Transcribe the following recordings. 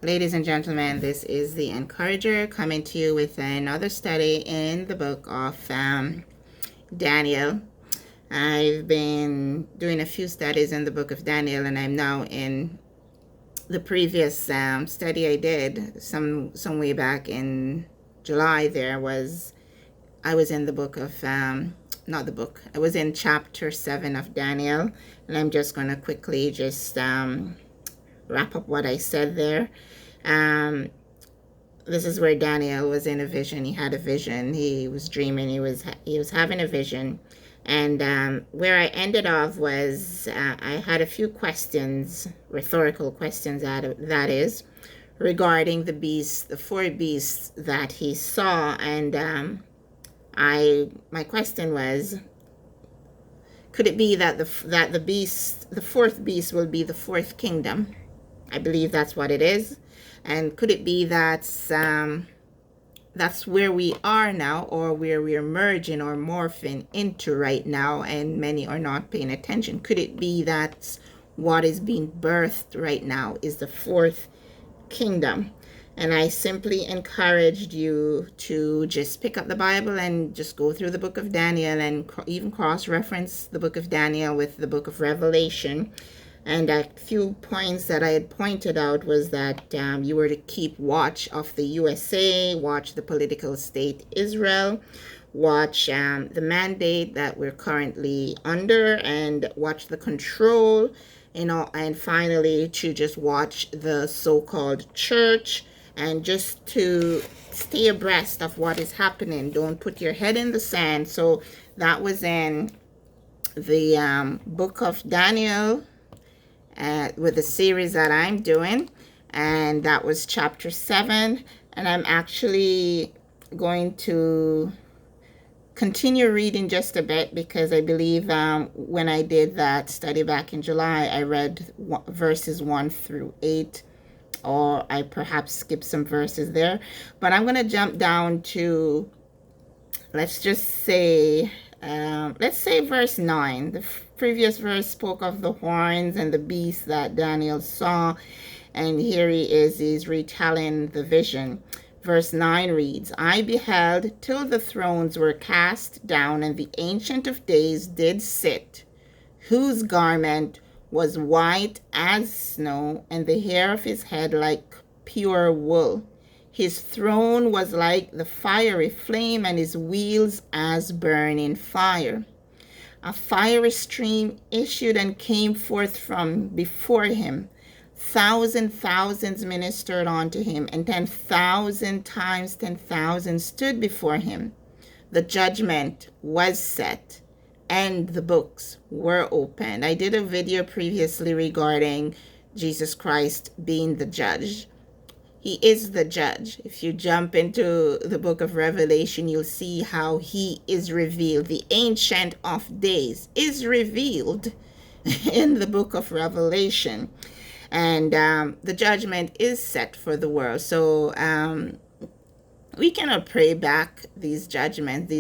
Ladies and gentlemen, this is the Encourager coming to you with another study in the book of Daniel. I've been doing a few studies in the book of Daniel, and I'm now in the previous study I did some way back in July. I was in the book of I was in chapter 7 of Daniel, and I'm just going to quickly just wrap up what I said there. This is where Daniel was in a vision. He had a vision. He was dreaming. He was having a vision, and where I ended off was I had a few questions, rhetorical questions, that is, regarding the beasts, the four beasts that he saw, and my question was, could it be that the fourth beast will be the fourth kingdom? I believe that's what it is. And could it be that's where we are now, or where we're merging or morphing into right now, and many are not paying attention? Could it be that's what is being birthed right now, is the fourth kingdom? And I simply encouraged you to just pick up the Bible and just go through the book of Daniel, and even cross-reference the book of Daniel with the book of Revelation. And a few points that I had pointed out was that you were to keep watch of the USA, watch the political state Israel, watch the mandate that we're currently under, and watch the control, and finally to just watch the so-called church, and just to stay abreast of what is happening. Don't put your head in the sand. So that was in the book of Daniel, with the series that I'm doing, and that was chapter 7. And I'm actually going to continue reading just a bit, because I believe when I did that study back in July, I read verses 1 through 8, or I perhaps skipped some verses there. But I'm going to jump down to, let's say verse 9. The previous verse spoke of the horns and the beast that Daniel saw, and here he's retelling the vision. Verse 9 reads, I beheld till the thrones were cast down, and the Ancient of Days did sit, whose garment was white as snow, and the hair of his head like pure wool. His throne was like the fiery flame, and his wheels as burning fire. A fiery stream issued and came forth from before him. Thousands ministered unto him, and 10,000 times 10,000 stood before him. The judgment was set, and the books were opened. I did a video previously regarding Jesus Christ being the judge. He is the judge. If you jump into the book of Revelation, you'll see how he is revealed. The Ancient of Days is revealed in the book of Revelation. And the judgment is set for the world. So we cannot pray back these judgments.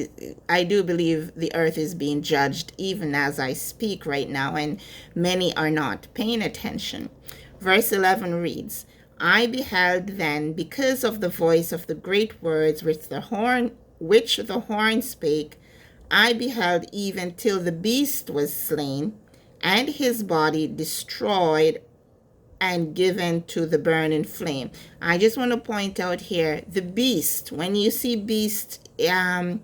I do believe the earth is being judged even as I speak right now, and many are not paying attention. Verse 11 reads, I beheld then, because of the voice of the great words which the horn spake, I beheld even till the beast was slain, and his body destroyed and given to the burning flame. I just want to point out here, the beast, when you see beast being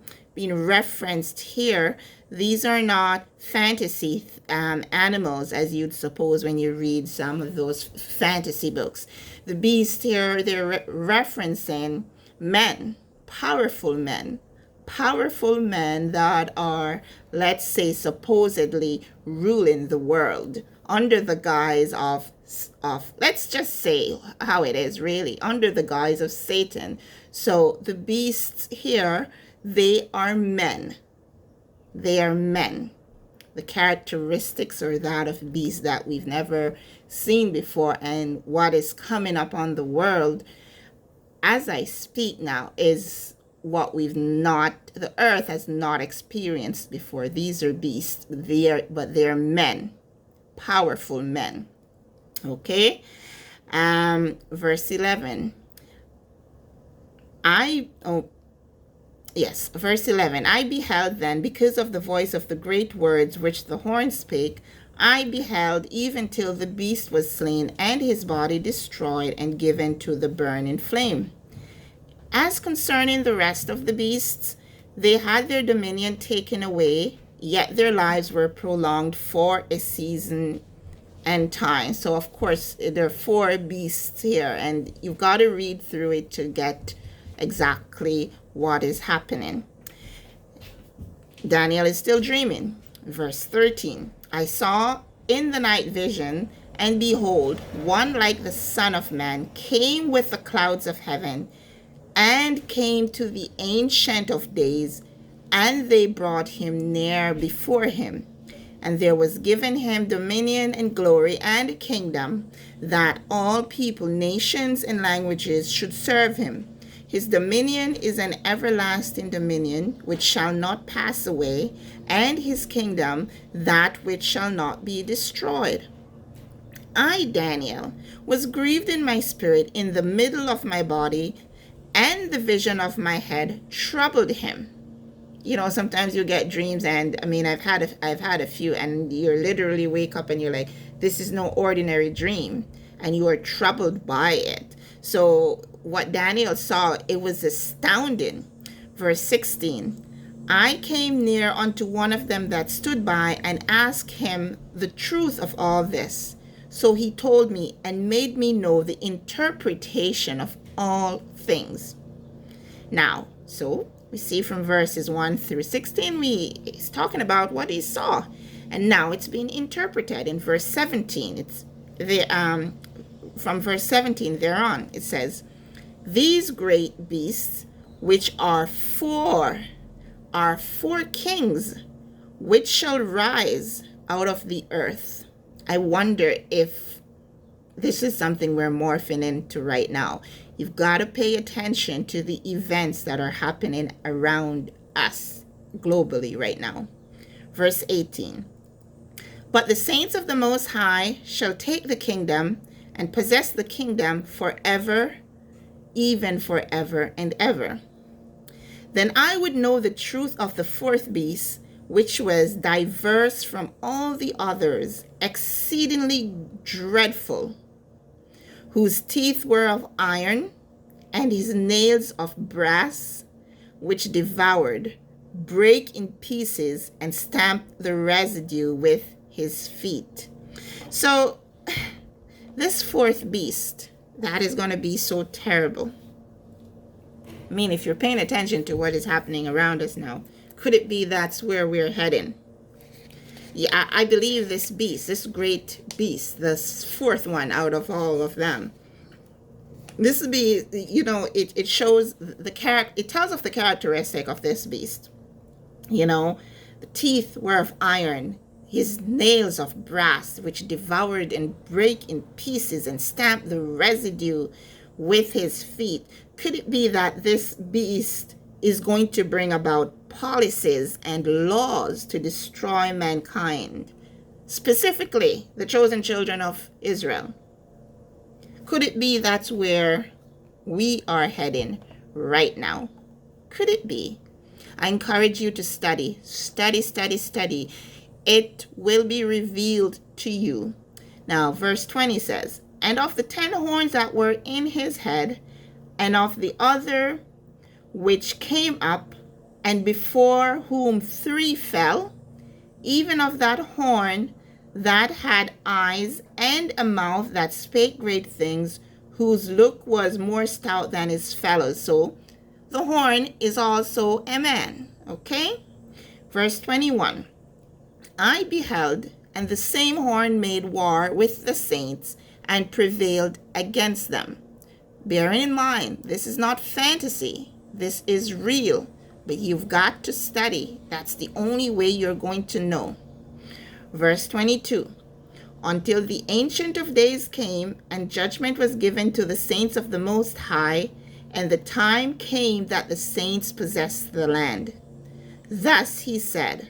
referenced here, these are not fantasy animals as you'd suppose when you read some of those fantasy books. The beast here, they're referencing men, powerful men that are, let's say, supposedly ruling the world under the guise of let's just say how it is really, under the guise of Satan. So the beasts here, they are men. They are men. The characteristics are that of beasts that we've never seen before, and what is coming up on the world as I speak now is what the earth has not experienced before. These are beasts, but they're men, powerful men. Okay? Verse 11. Verse 11. I beheld then, because of the voice of the great words which the horn spake, I beheld even till the beast was slain, and his body destroyed and given to the burning flame. As concerning the rest of the beasts, they had their dominion taken away, yet their lives were prolonged for a season and time. So, of course, there are 4 beasts here, and you've got to read through it to get exactly what is happening. Daniel is still dreaming. Verse 13. I saw in the night vision, and behold, one like the Son of Man came with the clouds of heaven, and came to the Ancient of Days, and they brought him near before him. And there was given him dominion and glory and a kingdom, that all people, nations, and languages should serve him. His dominion is an everlasting dominion, which shall not pass away, and his kingdom that which shall not be destroyed. I, Daniel, was grieved in my spirit in the middle of my body, and the vision of my head troubled him. You know, sometimes you get dreams, and I mean, I've had a few, and you literally wake up and you're like, this is no ordinary dream, and you are troubled by it. So what Daniel saw, it was astounding. Verse 16. I came near unto one of them that stood by, and asked him the truth of all this. So he told me and made me know the interpretation of all things. Now, so we see from verses 1 through 16, he's talking about what he saw, and now it's being interpreted in verse 17. It's from verse 17 thereon, it says, these great beasts, which are four kings, which shall rise out of the earth. I wonder if this is something we're morphing into right now. You've got to pay attention to the events that are happening around us globally right now. Verse 18. But the saints of the Most High shall take the kingdom and possess the kingdom forever, even forever and ever. Then I would know the truth of the 4th beast, which was diverse from all the others, exceedingly dreadful, whose teeth were of iron, and his nails of brass, which devoured, brake in pieces, and stamped the residue with his feet. So this 4th beast, that is going to be so terrible. I mean, if you're paying attention to what is happening around us now, could it be that's where we're heading? Yeah, I believe this beast, this great beast, the 4th one out of all of them, this would be, you know, it shows the character, it tells of the characteristic of this beast. You know, the teeth were of iron, his nails of brass, which devoured and brake in pieces and stamped the residue with his feet. Could it be that this beast is going to bring about policies and laws to destroy mankind, specifically the chosen children of Israel? Could it be that's where we are heading right now? Could it be? I encourage you to study. It will be revealed to you. Now, verse 20 says, and of the 10 horns that were in his head, and of the other which came up, and before whom 3 fell, even of that horn that had eyes and a mouth that spake great things, whose look was more stout than his fellows. So the horn is also a man. Okay? Verse 21. I beheld, and the same horn made war with the saints, and prevailed against them. Bearing in mind, this is not fantasy. This is real. But you've got to study. That's the only way you're going to know. Verse 22. Until the Ancient of Days came, and judgment was given to the saints of the Most High, and the time came that the saints possessed the land. Thus he said,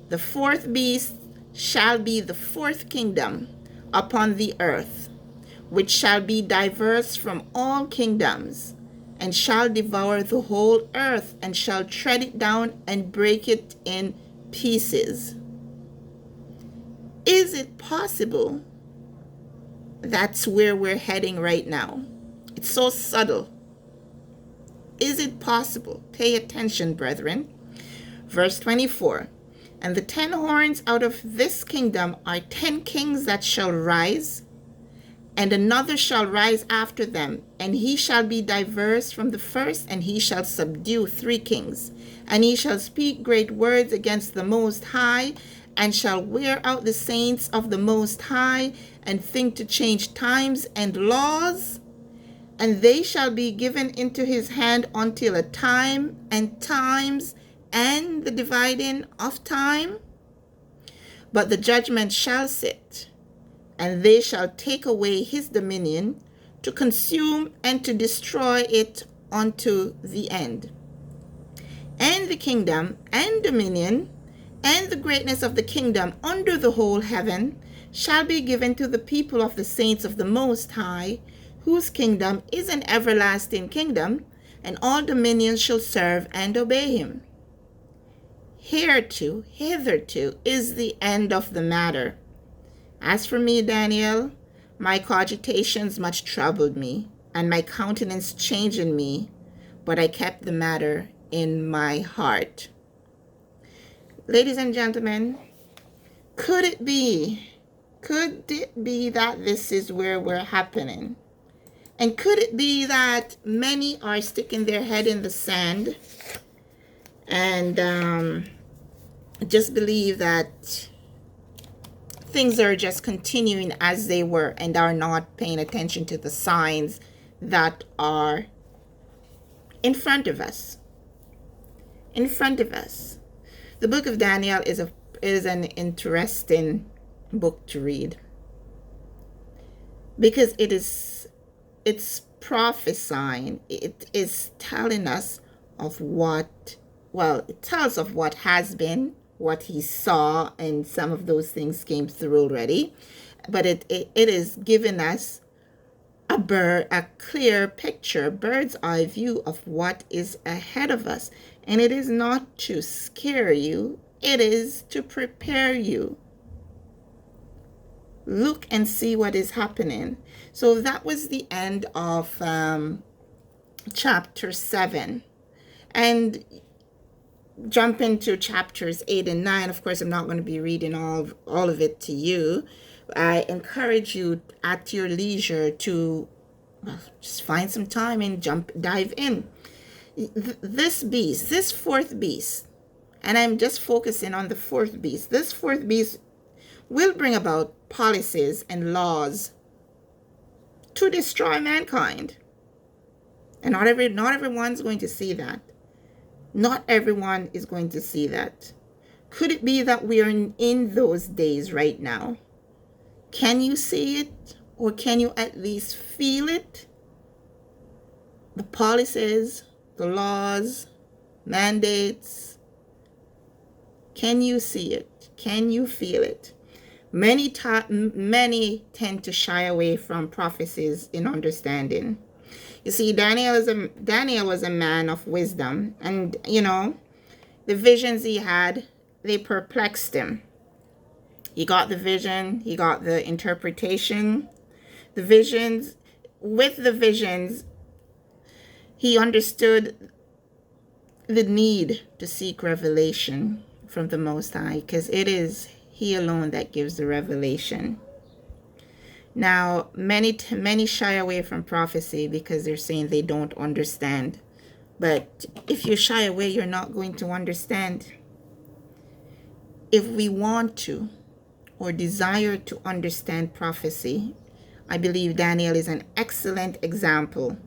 the 4th beast shall be the 4th kingdom upon the earth, which shall be diverse from all kingdoms, and shall devour the whole earth, and shall tread it down and break it in pieces. Is it possible that's where we're heading right now? It's so subtle. Is it possible? Pay attention, brethren. Verse 24. And the 10 horns out of this kingdom are 10 kings that shall rise, and another shall rise after them, and he shall be diverse from the first, and he shall subdue 3 kings. And he shall speak great words against the Most High, and shall wear out the saints of the Most High, and think to change times and laws. And they shall be given into his hand until a time and times and the dividing of time. But the judgment shall sit, and they shall take away his dominion, to consume and to destroy it unto the end. And the kingdom and dominion and the greatness of the kingdom under the whole heaven shall be given to the people of the saints of the Most High, whose kingdom is an everlasting kingdom, and all dominions shall serve and obey him. Hitherto is the end of the matter. As for me, Daniel, my cogitations much troubled me, and my countenance changed in me, but I kept the matter in my heart. Ladies and gentlemen, could it be that this is where we're happening? And could it be that many are sticking their head in the sand and just believe that things are just continuing as they were and are not paying attention to the signs that are in front of us? In front of us. The book of Daniel is an interesting book to read, because it's prophesying. It is telling us of it tells of what has been, what he saw, and some of those things came through already. But it is giving us a clear picture, bird's eye view of what is ahead of us. And it is not to scare you, it is to prepare you. Look and see what is happening. So that was the end of chapter 7. And jump into chapters 8 and 9. Of course, I'm not going to be reading all of it to you. I encourage you at your leisure to just find some time and dive in. This fourth beast, and I'm just focusing on the fourth beast. This fourth beast will bring about policies and laws to destroy mankind. And not everyone's going to see that. Not everyone is going to see that. Could it be that we are in those days right now? Can you see it? Or can you at least feel it? The policies, the laws, mandates. Can you see it? Can you feel it? Many tend to shy away from prophecies in understanding. You see, Daniel was a man of wisdom, and the visions he had, they perplexed him. He got the vision, he got the interpretation, with the visions, he understood the need to seek revelation from the Most High, because it is he alone that gives the revelation. Now, many shy away from prophecy because they're saying they don't understand. But if you shy away, you're not going to understand. If we want to or desire to understand prophecy, I believe Daniel is an excellent example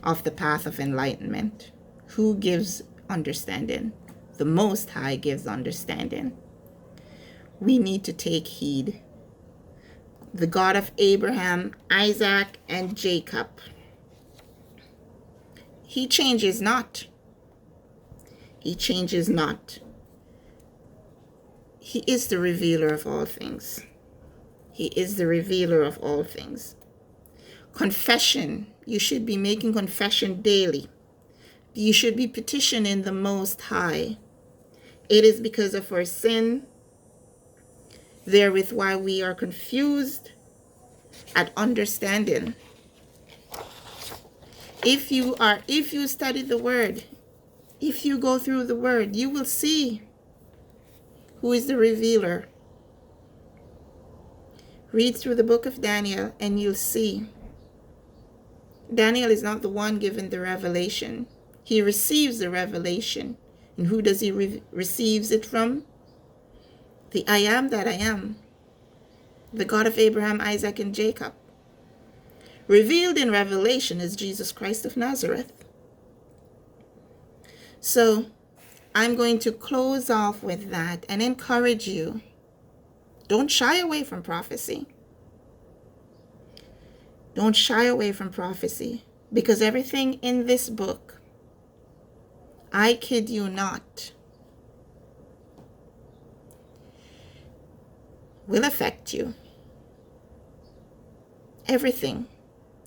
of the path of enlightenment. Who gives understanding? The Most High gives understanding. We need to take heed. The God of Abraham, Isaac, and Jacob. He changes not. He changes not. He is the revealer of all things. He is the revealer of all things. Confession. You should be making confession daily. You should be petitioning the Most High. It is because of our sin therewith why we are confused at understanding. If you study the word, if you go through the word, you will see who is the revealer. Read through the book of Daniel and you'll see. Daniel is not the one given the revelation. He receives the revelation. And who does he receives it from? The I am that I am. The God of Abraham, Isaac, and Jacob. Revealed in Revelation is Jesus Christ of Nazareth. So I'm going to close off with that and encourage you. Don't shy away from prophecy. Don't shy away from prophecy, because everything in this book, I kid you not, will affect you. Everything.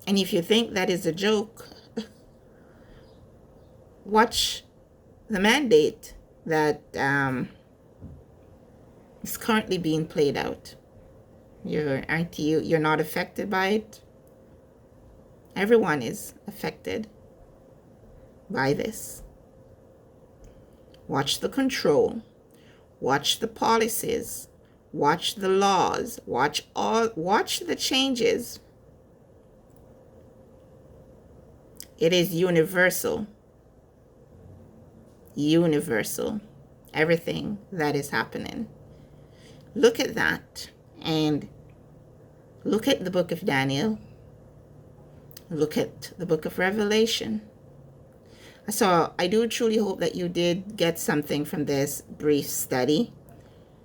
And if you think that is a joke, watch the mandate that is currently being played out. You're not affected by it? Everyone is affected by this. Watch the control. Watch the policies. Watch the laws. Watch the changes. It is universal. Universal. Everything that is happening. Look at that and look at the book of Daniel. Look at the book of Revelation. So I do truly hope that you did get something from this brief study.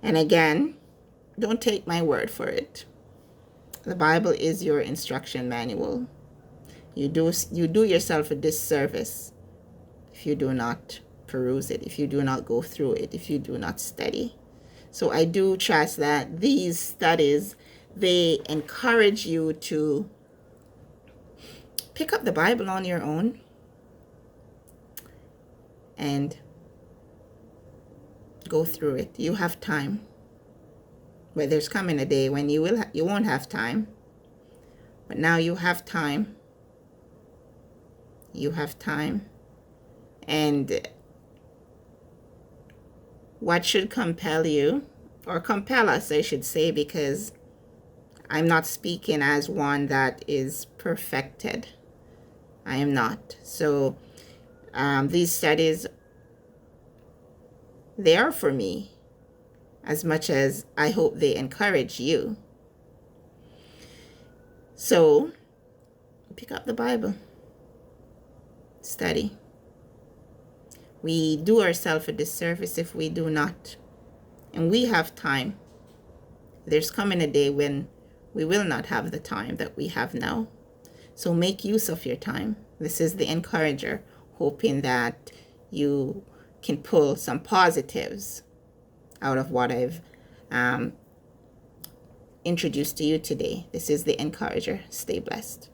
And again, don't take my word for it. The Bible is your instruction manual. You do yourself a disservice if you do not peruse it, if you do not go through it, if you do not study. So I do trust that these studies, they encourage you to pick up the Bible on your own and go through it. You have time. But there's coming a day when you won't have time. But now you have time. You have time. And what should compel you, or compel us, I should say, because I'm not speaking as one that is perfected. I am not. So these studies, they are for me as much as I hope they encourage you. So pick up the Bible. Study. We do ourselves a disservice if we do not. And we have time. There's coming a day when we will not have the time that we have now. So make use of your time. This is the encourager, hoping that you can pull some positives out of what I've introduced to you today. This is the encourager. Stay blessed.